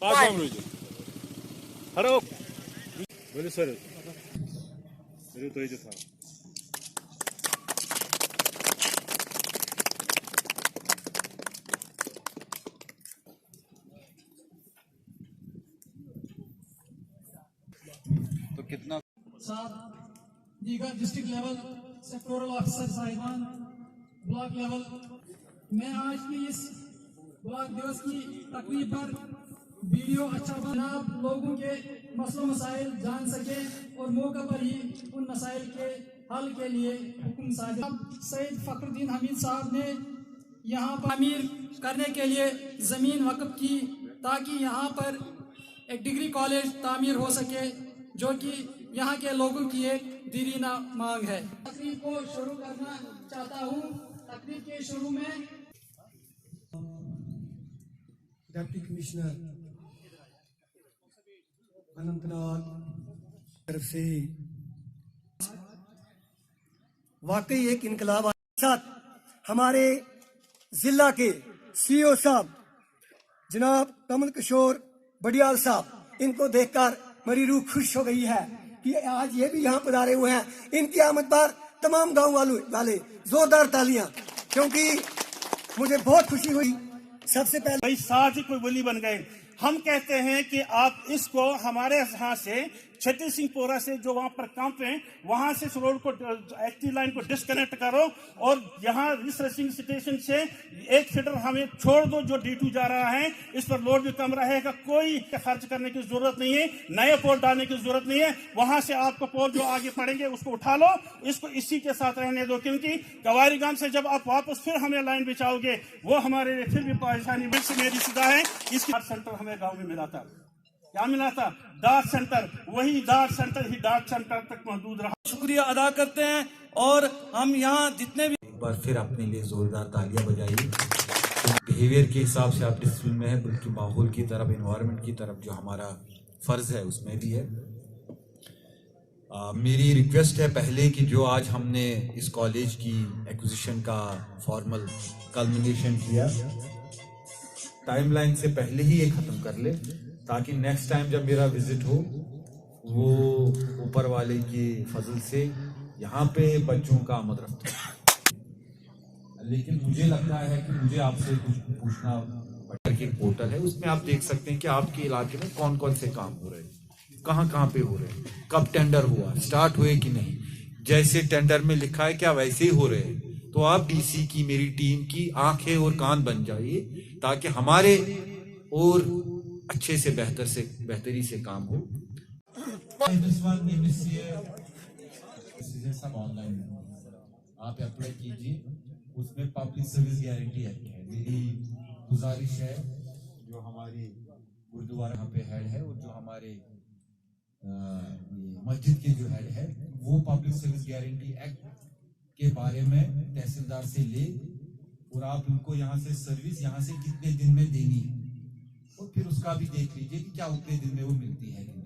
Hello बोले sir मेरे तो ये जो था तो कितना साथ दीगर डिस्ट्रिक्ट लेवल सेक्टोरल ऑफिसर साहिबान ब्लॉक लेवल। मैं आज की इस ब्लॉक दिवस की तकरीब पर वीडियो अच्छा बना लोगों के मसलों मसाइल जान सके और मौके पर ही उन मसाइल के हल के लिए हुक्म साजिद सैयद फखरुद्दीन हमीद साहब ने यहाँ पर अमीर करने के लिए ज़मीन वक़्फ़ की ताकि यहाँ पर एक डिग्री कॉलेज तामीर हो सके जो कि यहाँ के लोगों की एक दीरीना मांग है। तकरीब को शुरू करना चाहता हूँ। तकरीब के शुरू में डिप्टी कमिश्नर अनंतनाग तरफ से वाकई एक इनकलाब साथ हमारे जिला के सीईओ साहब जनाब कमल किशोर बडियाल साहब, इनको देखकर मेरी रूह खुश हो गई है कि आज ये भी यहाँ पधारे हुए हैं। इनकी आमद पर तमाम गांव वाले जोरदार तालियां, क्योंकि मुझे बहुत खुशी हुई। सबसे पहले भाई साथ ही कोई बोली बन गए। हम कहते हैं कि आप इसको हमारे यहाँ से छठी सिंहपुरा से जो वहां पर कैंप है वहां से इस रोड को एक्टिव लाइन को डिस्कनेक्ट करो और यहाँ रिसर्चिंग स्टेशन से एक फीडर हमें छोड़ दो जो D2 जा रहा है। इस पर लोड भी कम रहेगा, कोई खर्च करने की जरूरत नहीं है, नए पोल डालने की जरूरत नहीं है। वहां से आपको पोल जो आगे पड़ेंगे उसको उठा लो, इसको इसी के साथ रहने दो, क्योंकि कवारी गांव से जब आप वापस फिर हमें लाइन बिछाओगे वो हमारे लिए फिर भी परेशानी मेरी सीधा है। इसकी सेंटर हमें गाँव में मिला था, क्या मिला था? डाक सेंटर। वही डाक सेंटर ही डाक सेंटर तक महदूद रहा। शुक्रिया अदा करते हैं और हम यहाँ जितने भी एक बार फिर अपने लिए जोरदार तालियां बजाइए। बिहेवियर के हिसाब से आप डिसिप्लिन में है, बल्कि माहौल की तरफ, एनवायरनमेंट की तरफ जो हमारा फर्ज है उसमें भी है। मेरी रिक्वेस्ट है पहले कि जो आज हमने इस कॉलेज की एक्विजिशन का फॉर्मल कल्मिनेशन किया, टाइमलाइन से पहले ही ये खत्म कर ले, ताकि नेक्स्ट टाइम जब मेरा विजिट हो वो ऊपर वाले के फजल से यहाँ पे बच्चों का आमद रफ्त हो। लेकिन मुझे लगता है कि मुझे आपसे कुछ पूछना पड़ेगा। एक पोर्टल है, उसमें आप देख सकते हैं कि आपके इलाके में कौन कौन से काम हो रहे हैं, कहाँ कहाँ पे हो रहे हैं, कब टेंडर हुआ, स्टार्ट हुए कि नहीं। जैसे टेंडर में लिखा है क्या वैसे ही हो रहे हैं, तो आप डीसी की, मेरी टीम की आंखें और कान बन जाइए, ताकि हमारे और अच्छे से बेहतरी से काम हो। सब ऑनलाइन आप अप्लाई कीजिए, उसमें पब्लिक सर्विस गारंटी एक्ट है। मेरी गुजारिश है जो हमारी गुरुद्वारा यहाँ पे हेड है और जो हमारे मस्जिद के जो हेड है वो पब्लिक सर्विस गारंटी एक्ट के बारे में तहसीलदार से ले और आप उनको यहाँ से सर्विस यहाँ से कितने दिन में देनी है और फिर उसका भी देख लीजिए कि क्या उतने दिन में वो मिलती है कि नहीं।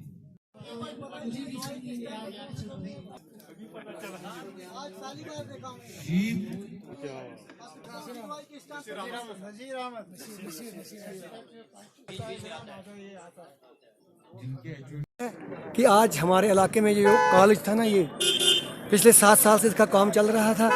कि आज हमारे इलाके में ये जो कॉलेज था ना, ये पिछले 7 साल से इसका काम चल रहा था।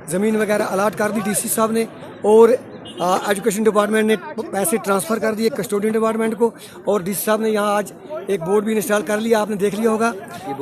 ज़मीन वगैरह अलाट कर दी डीसी साहब ने और एजुकेशन डिपार्टमेंट ने पैसे ट्रांसफ़र कर दिए कस्टोडियन डिपार्टमेंट को, और डीसी साहब ने यहाँ आज एक बोर्ड भी इंस्टॉल कर लिया। आपने देख लिया होगा।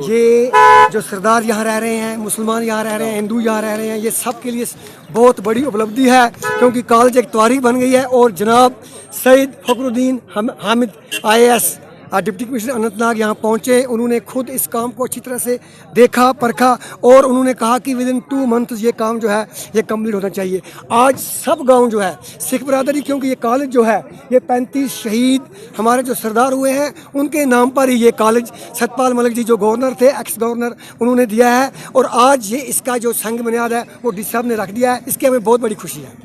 ये जो सरदार यहाँ रह रहे हैं, मुसलमान यहाँ रह रहे हैं, हिंदू यहाँ रह रहे हैं, ये सब के लिए बहुत बड़ी उपलब्धि है, क्योंकि कॉलेज एक तारीख बन गई है। और जनाब Syed Fakhruddin Hamid IAS deputy commissioner Anantnag यहाँ पहुँचे। उन्होंने खुद इस काम को अच्छी तरह से देखा, परखा, और उन्होंने कहा कि विदिन 2 मंथ ये काम जो है ये कंप्लीट होना चाहिए। आज सब गांव जो है सिख बरादरी, क्योंकि ये कॉलेज जो है ये 35 शहीद हमारे जो सरदार हुए हैं उनके नाम पर ही ये कॉलेज सतपाल मलिक जी जो गवर्नर थे, एक्स गवर्नर, उन्होंने दिया है। और आज ये इसका जो संग बुनियाद है वो डी साहब ने रख दिया है। इसकी हमें बहुत बड़ी खुशी है।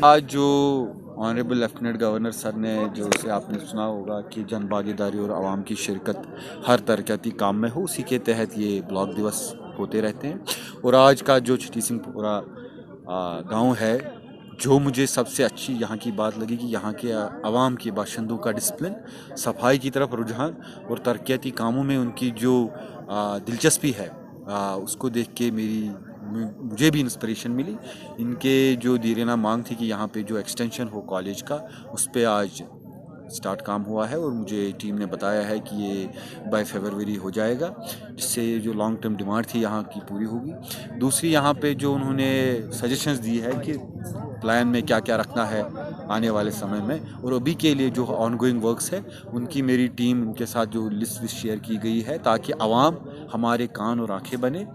आज जो ऑनरेबल लेफ्टिनेंट गवर्नर सर ने जो उसे आपने सुना होगा कि जन भागीदारी और आवाम की शिरकत हर तरक्याती काम में हो, उसी के तहत ये ब्लॉक दिवस होते रहते हैं। और आज का जो छठी सिंहपुरा गांव है जो मुझे सबसे अच्छी यहाँ की बात लगी कि यहाँ के आवाम के बाशिंदों का डिसिप्लिन, सफाई की तरफ रुझान और तरक्याती कामों में उनकी जो दिलचस्पी है, उसको देख के मुझे भी इंस्पिरेशन मिली। इनके जो दीरेना मांग थी कि यहाँ पे जो एक्सटेंशन हो कॉलेज का, उस पे आज स्टार्ट काम हुआ है और मुझे टीम ने बताया है कि ये बाय फरवरी हो जाएगा, जिससे जो लॉन्ग टर्म डिमांड थी यहाँ की पूरी होगी। दूसरी यहाँ पे जो उन्होंने सजेशंस दी है कि प्लान में क्या क्या रखना है आने वाले समय में, और अभी के लिए जो ऑनगोइंग वर्क्स है उनकी मेरी टीम उनके साथ जो लिस्ट शेयर की गई है ताकि आवाम हमारे कान और आंखें बने।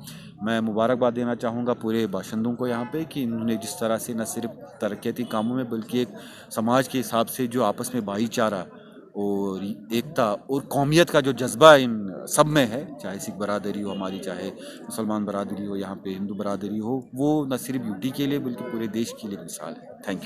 मैं मुबारकबाद देना चाहूँगा पूरे बाशिंदों को यहाँ पे कि इन्होंने जिस तरह से न सिर्फ तरक्याती कामों में बल्कि एक समाज के हिसाब से जो आपस में भाईचारा और एकता और कौमियत का जो जज्बा इन सब में है, चाहे सिख बरादरी हो हमारी, चाहे मुसलमान बरादरी हो, यहाँ पे हिंदू बरादरी हो, वो न सिर्फ यूटी के लिए बल्कि पूरे देश के लिए मिसाल है। Thank you.